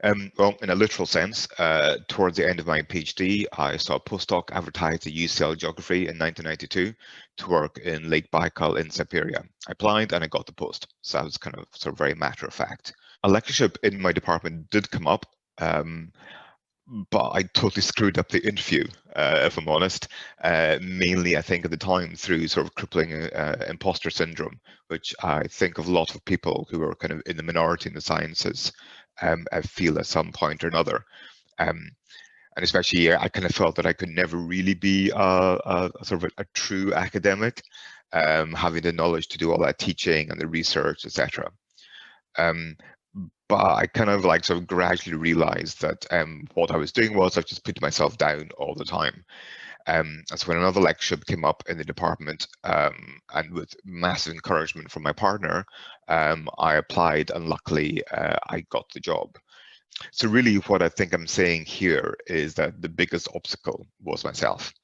Well, in a literal sense, towards the end of my PhD, I saw a postdoc advertised at UCL Geography in 1992 to work in Lake Baikal in Siberia. I applied and I got the post. So that was kind of sort of very matter of fact. A lectureship in my department did come up, but I totally screwed up the interview, if I'm honest. Mainly, I think at the time through sort of crippling imposter syndrome, which I think of a lot of people who are kind of in the minority in the sciences feel at some point or another. And especially, I kind of felt that I could never really be a sort of a true academic, having the knowledge to do all that teaching and the research, etc. But I kind of like sort of gradually realized that what I was doing was I just put myself down all the time. And so when another lectureship came up in the department, and with massive encouragement from my partner, I applied, and luckily I got the job. So really what I think I'm saying here is that the biggest obstacle was myself.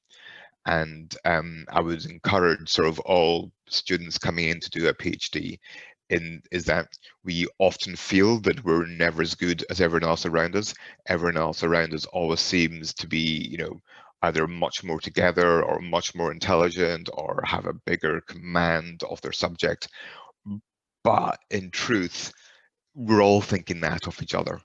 And I would encourage sort of all students coming in to do a PhD is that we often feel that we're never as good as everyone else around us. Everyone else around us always seems to be, either much more together or much more intelligent or have a bigger command of their subject. But in truth, we're all thinking that of each other.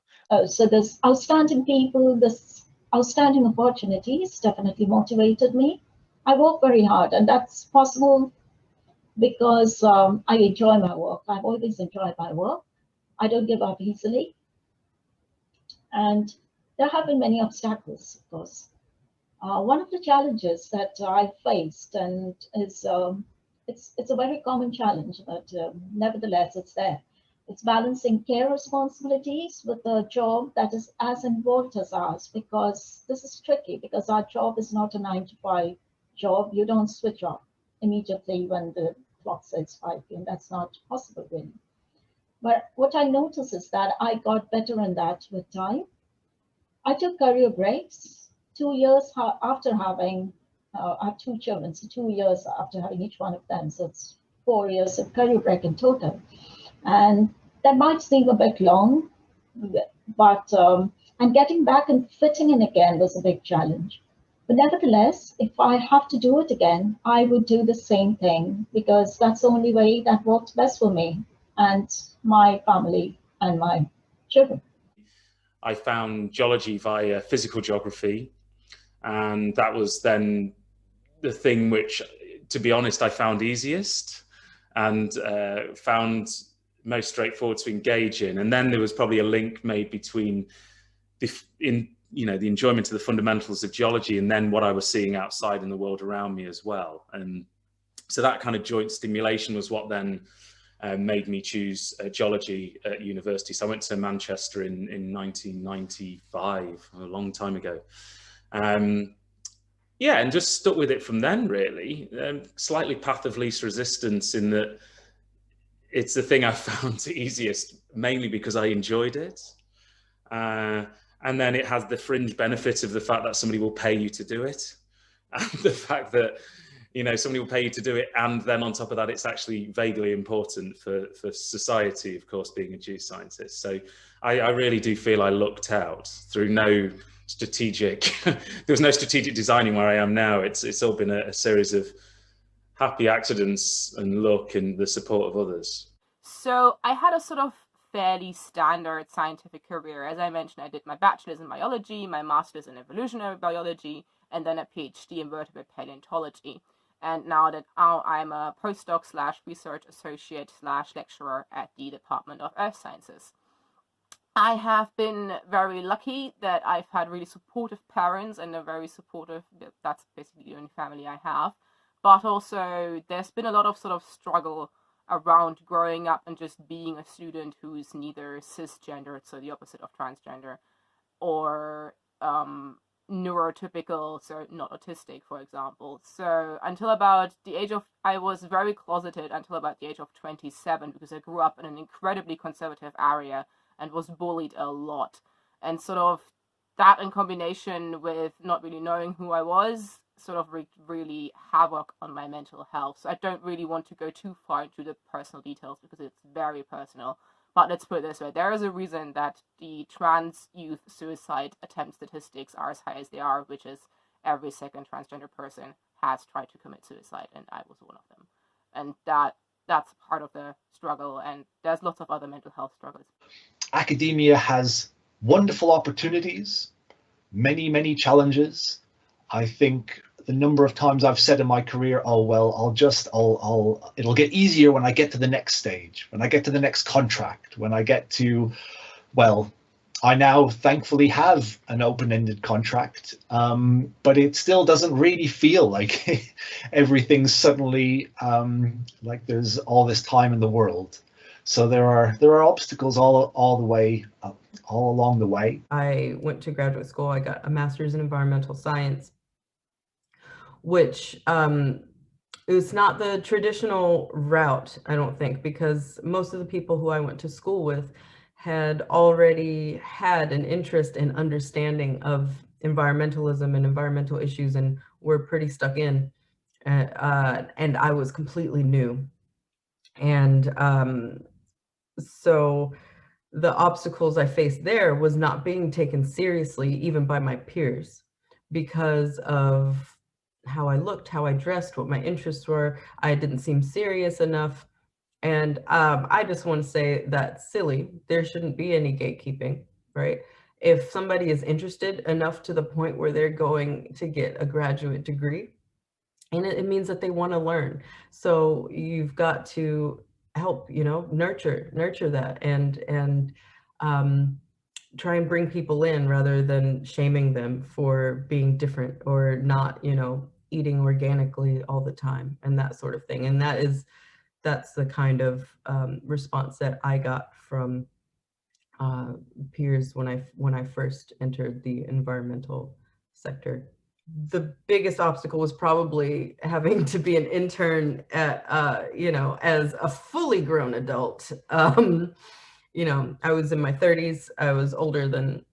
So there's outstanding people, this outstanding opportunities definitely motivated me. I work very hard, and that's possible because I enjoy my work. I've always enjoyed my work. I don't give up easily. And there have been many obstacles, of course. One of the challenges that I faced, and it's a very common challenge, but nevertheless it's there. It's balancing care responsibilities with a job that is as involved as ours, because this is tricky because our job is not a 9 to 5 job. You don't switch off immediately when the clock says 5 p.m. That's not possible, really. But what I noticed is that I got better in that with time. I took career breaks 2 years after having, I have 2 children, so 2 years after having each one of them. So it's 4 years of career break in total. And that might seem a bit long, but and getting back and fitting in again was a big challenge. But nevertheless, if I have to do it again, I would do the same thing because that's the only way that works best for me and my family and my children. I found geology via physical geography, and that was then the thing which, to be honest, I found easiest and found most straightforward to engage in. And then there was probably a link made between the enjoyment of the fundamentals of geology and then what I was seeing outside in the world around me as well. And so that kind of joint stimulation was what then made me choose geology at university. So I went to Manchester in 1995, a long time ago. Yeah, and just stuck with it from then, really. Slightly path of least resistance in that it's the thing I found easiest, mainly because I enjoyed it. And then it has the fringe benefit of the fact that somebody will pay you to do it. And the fact that, somebody will pay you to do it. And then on top of that, it's actually vaguely important for society, of course, being a geoscientist. So I really do feel I lucked out through no strategic, there was no strategic designing where I am now. It's all been a series of happy accidents and luck and the support of others. So I had a sort of fairly standard scientific career. As I mentioned, I did my bachelor's in biology, my master's in evolutionary biology, and then a PhD in vertebrate paleontology. And now that I'm a postdoc / research associate / lecturer at the Department of Earth Sciences. I have been very lucky that I've had really supportive parents and a very supportive, that's basically the only family I have. But also there's been a lot of sort of struggle around growing up and just being a student who's neither cisgendered, so the opposite of transgender, or neurotypical, so not autistic, for example. So until about the age of, I was very closeted until about the age of 27 because I grew up in an incredibly conservative area and was bullied a lot. And sort of that in combination with not really knowing who I was sort of really havoc on my mental health. So I don't really want to go too far into the personal details because it's very personal. But let's put it this way, there is a reason that the trans youth suicide attempt statistics are as high as they are, which is every second transgender person has tried to commit suicide, and I was one of them. And that's part of the struggle, and there's lots of other mental health struggles. Academia has wonderful opportunities, many challenges. I think the number of times I've said in my career, oh well, it'll get easier when I get to the next stage, when I get to the next contract, when I get to, well, I now thankfully have an open-ended contract, but it still doesn't really feel like everything's suddenly like there's all this time in the world. So there are obstacles all the way, all along the way. I went to graduate school. I got a master's in environmental science, which is not the traditional route, I don't think, because most of the people who I went to school with had already had an interest in understanding of environmentalism and environmental issues and were pretty stuck in, and I was completely new. And so the obstacles I faced there was not being taken seriously even by my peers because of how I looked, how I dressed, what my interests were. I didn't seem serious enough. And I just want to say that's silly. There shouldn't be any gatekeeping, right? If somebody is interested enough to the point where they're going to get a graduate degree, and it means that they want to learn. So you've got to help, nurture that and try and bring people in rather than shaming them for being different or not, eating organically all the time and that sort of thing. And that's the kind of response that I got from peers when I first entered the environmental sector. The biggest obstacle was probably having to be an intern at, as a fully grown adult. I was in my 30s. I was older than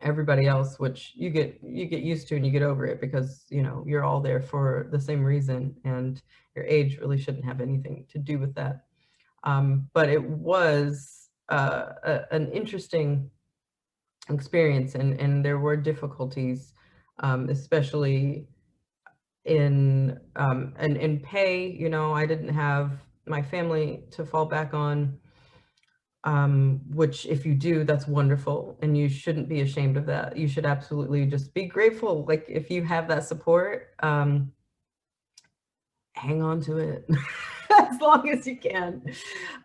everybody else, which you get used to and you get over it because, you're all there for the same reason and your age really shouldn't have anything to do with that. But it was an interesting experience and there were difficulties, especially in pay. I didn't have my family to fall back on, which if you do, that's wonderful. And you shouldn't be ashamed of that. You should absolutely just be grateful. Like if you have that support, hang on to it as long as you can.